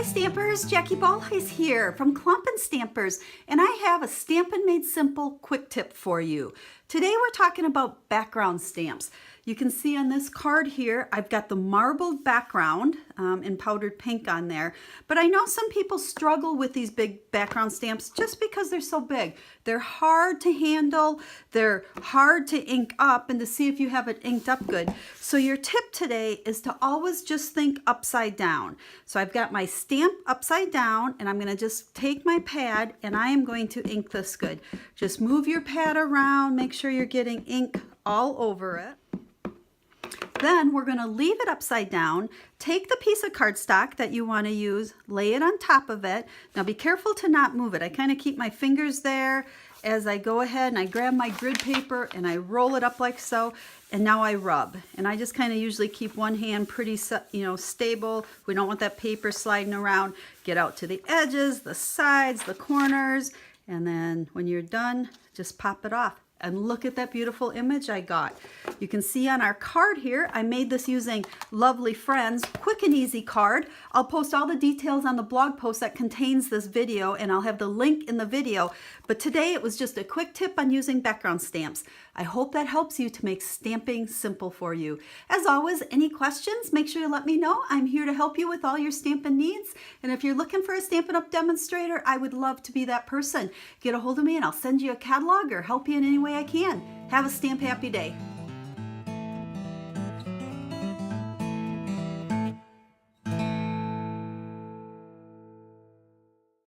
Hi Stampers, Jackie Bolhuis here from Clumpin' Stampers, and I have a Stampin' Made Simple quick tip for you. Today we're talking about background stamps. You can see on this card here, I've got the marbled background in powdered pink on there, but I know some people struggle with these big background stamps just because they're so big. They're hard to handle, they're hard to ink up and to see if you have it inked up good. So your tip today is to always just think upside down. So I've got my stamp upside down and I'm going to just take my pad and I am going to ink this good. Just move your pad around, make sure you're getting ink all over it. Then we're going to leave it upside down, take the piece of cardstock that you want to use, lay it on top of it. Now be careful to not move it. I kind of keep my fingers there as I go ahead and I grab my grid paper and I roll it up like so, and now I rub. And I just kind of usually keep one hand pretty, stable. We don't want that paper sliding around. Get out to the edges, the sides, the corners, and then when you're done, just pop it off. And look at that beautiful image I got. You can see on our card here, I made this using Lovely Friends Quick and Easy card. I'll post all the details on the blog post that contains this video, and I'll have the link in the video. But today it was just a quick tip on using background stamps. I hope that helps you to make stamping simple for you. As always, any questions, make sure you let me know. I'm here to help you with all your stamping needs. And if you're looking for a Stampin' Up! Demonstrator, I would love to be that person. Get a hold of me and I'll send you a catalog or help you in any way I can. Have a stamp happy day.